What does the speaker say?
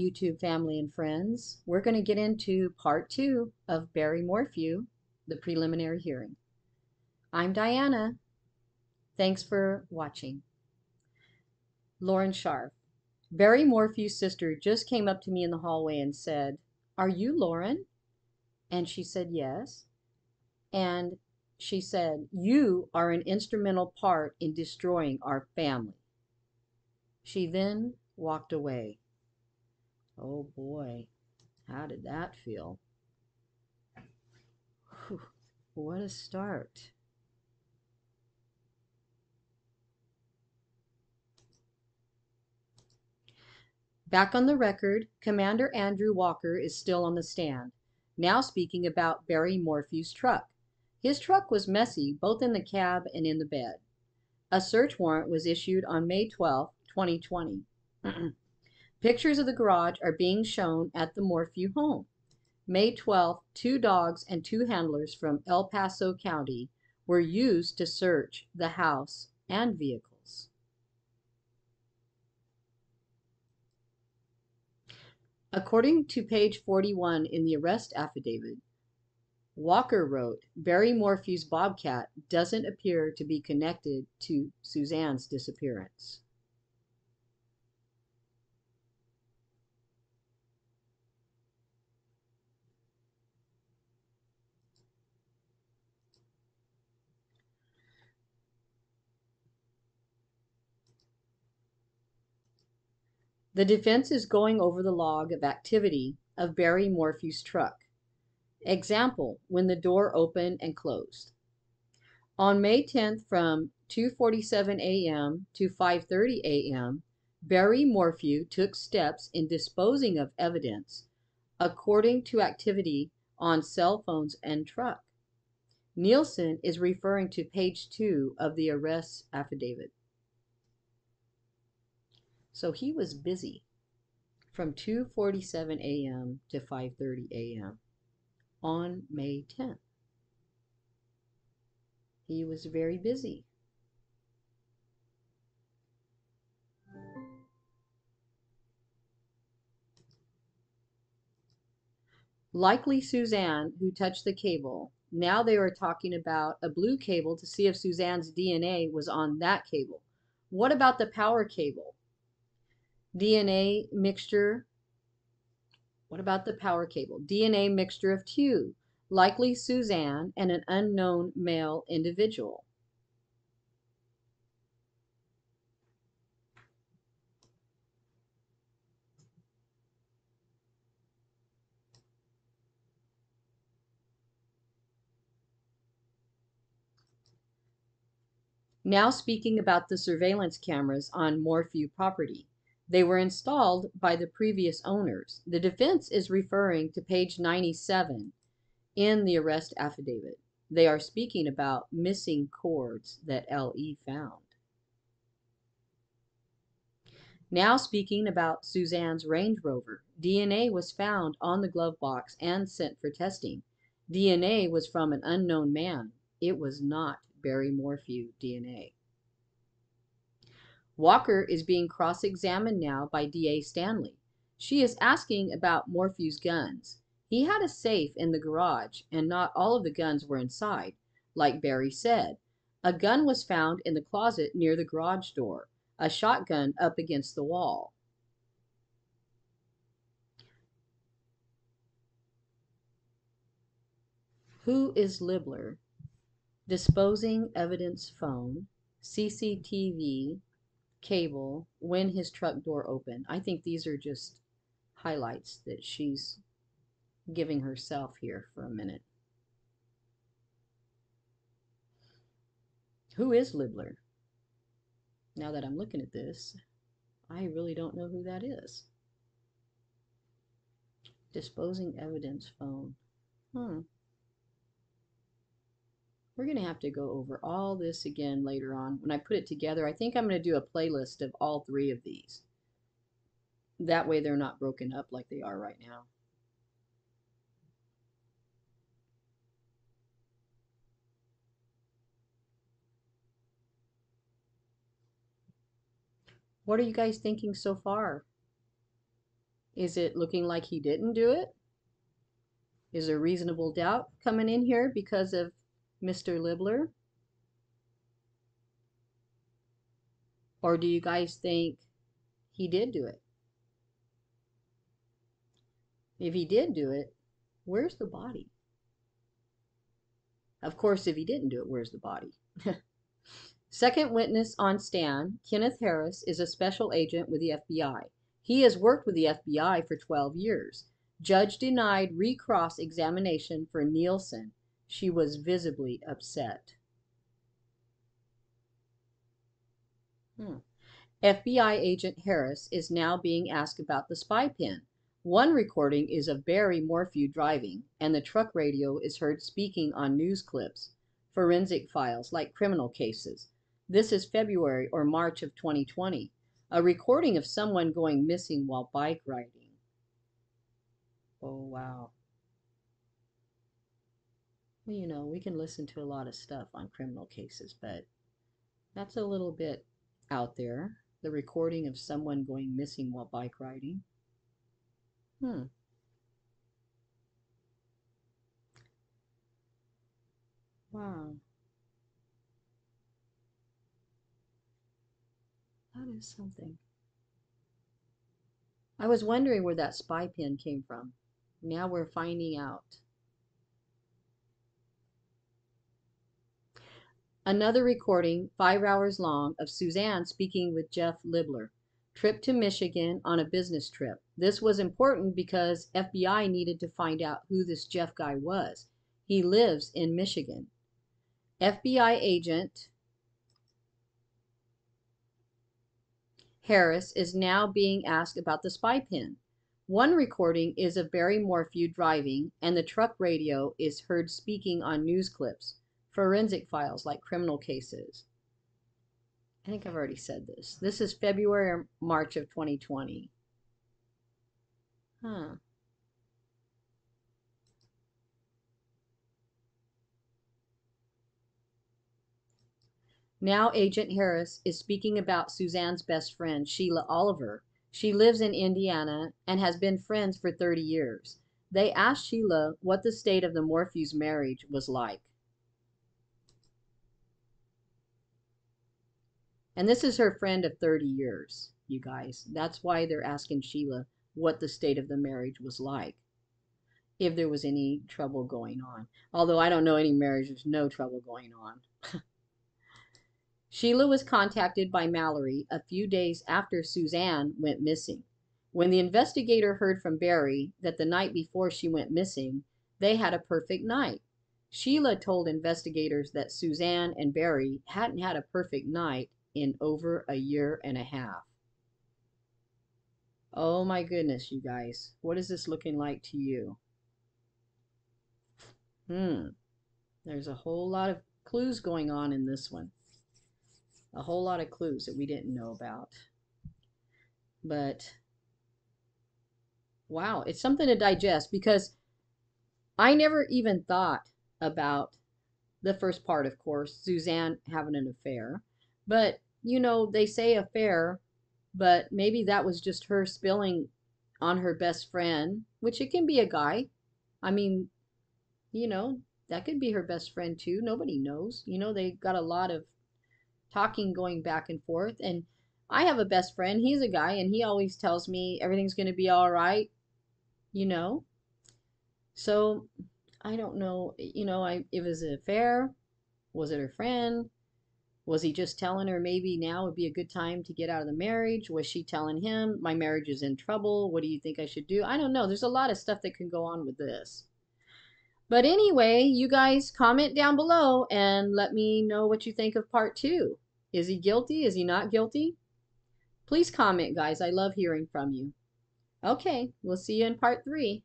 YouTube family and friends. We're going to get into part 2 of Barry Morphew, the preliminary hearing. I'm Diana. Thanks for watching. Lauren Sharp. Barry Morphew's sister just came up to me in the hallway and said, "Are you Lauren?" And she said, "Yes." And she said, "You are an instrumental part in destroying our family." She then walked away. Oh boy, how did that feel? Whew, what a start. Back on the record, Commander Andrew Walker is still on the stand, now speaking about Barry Morphew's truck. His truck was messy, both in the cab and in the bed. A search warrant was issued on May 12, 2020. Pictures of the garage are being shown at the Morphew home. May 12, 2 dogs and 2 handlers from El Paso County were used to search the house and vehicles. According to page 41 in the arrest affidavit, Walker wrote, "Barry Morphew's Bobcat doesn't appear to be connected to Suzanne's disappearance." The defense is going over the log of activity of Barry Morphew's truck. Example, when the door opened and closed. On May 10th from 2:47 a.m. to 5:30 a.m., Barry Morphew took steps in disposing of evidence according to activity on cell phones and truck. Nielsen is referring to page 2 of the arrest affidavit. So he was busy from 2:47 a.m. to 5:30 a.m. on May 10th. He was very busy. Likely Suzanne who touched the cable. Now they were talking about a blue cable to see if Suzanne's DNA was on that cable. What about the power cable? DNA mixture. What about the power cable? DNA mixture of 2, likely Suzanne and an unknown male individual. Now speaking about the surveillance cameras on Morphew property. They were installed by the previous owners. The defense is referring to page 97 in the arrest affidavit. They are speaking about missing cords that LE found. Now speaking about Suzanne's Range Rover. DNA was found on the glove box and sent for testing. DNA was from an unknown man. It was not Barry Morphew DNA. Walker is being cross-examined now by DA Stanley. She is asking about Morphew's guns. He had a safe in the garage, and not all of the guns were inside. Like Barry said, a gun was found in the closet near the garage door, a shotgun up against the wall. Who is Libler? Disposing evidence phone, CCTV, cable, when his truck door opened. I think these are just highlights that she's giving herself here for a minute. Who is Libler? Now that I'm looking at this, I really don't know who that is. Disposing evidence phone. We're going to have to go over all this again later on. When I put it together, I think I'm going to do a playlist of all 3 of these. That way they're not broken up like they are right now. What are you guys thinking so far? Is it looking like he didn't do it? Is there reasonable doubt coming in here because of Mr. Libbler? Or do you guys think he did do it? If he did do it, where's the body? Of course, if he didn't do it, where's the body? Second witness on stand, Kenneth Harris is a special agent with the FBI. He has worked with the FBI for 12 years. Judge denied recross examination for Nielsen. She was visibly upset. FBI agent Harris is now being asked about the spy pen. One recording is of Barry Morphew driving, and the truck radio is heard speaking on news clips, forensic files like criminal cases. This is February or March of 2020. A recording of someone going missing while bike riding. Oh, wow. Well, you know, we can listen to a lot of stuff on criminal cases, but that's a little bit out there. The recording of someone going missing while bike riding. Wow. That is something. I was wondering where that spy pen came from. Now we're finding out. Another recording, 5 hours long, of Suzanne speaking with Jeff Libbler. Trip to Michigan on a business trip. This was important because FBI needed to find out who this Jeff guy was. He lives in Michigan. FBI agent Harris is now being asked about the spy pen. One recording is of Barry Morphew driving, and the truck radio is heard speaking on news clips, forensic files like criminal cases. I think I've already said this. This is February or March of 2020. Now Agent Harris is speaking about Suzanne's best friend, Sheila Oliver. She lives in Indiana and has been friends for 30 years. They asked Sheila what the state of the Morphews' marriage was like. And this is her friend of 30 years, you guys. That's why they're asking Sheila what the state of the marriage was like, if there was any trouble going on. Although I don't know any marriage, there's no trouble going on. Sheila was contacted by Mallory a few days after Suzanne went missing. When the investigator heard from Barry that the night before she went missing, they had a perfect night. Sheila told investigators that Suzanne and Barry hadn't had a perfect night in over a year and a half. Oh my goodness, you guys. What is this looking like to you? There's a whole lot of clues going on in this one. A whole lot of clues that we didn't know about. But, wow, it's something to digest because I never even thought about the first part, of course, Suzanne having an affair. But, you know, they say affair, but maybe that was just her spilling on her best friend, which it can be a guy. I mean, you know, that could be her best friend too. Nobody knows. You know, they got a lot of talking going back and forth. And I have a best friend. He's a guy, and he always tells me everything's going to be all right, you know. So I don't know, you know, it was an affair. Was it her friend? Was he just telling her maybe now would be a good time to get out of the marriage? Was she telling him my marriage is in trouble? What do you think I should do? I don't know. There's a lot of stuff that can go on with this. But anyway, you guys comment down below and let me know what you think of part 2. Is he guilty? Is he not guilty? Please comment, guys. I love hearing from you. Okay, we'll see you in part 3.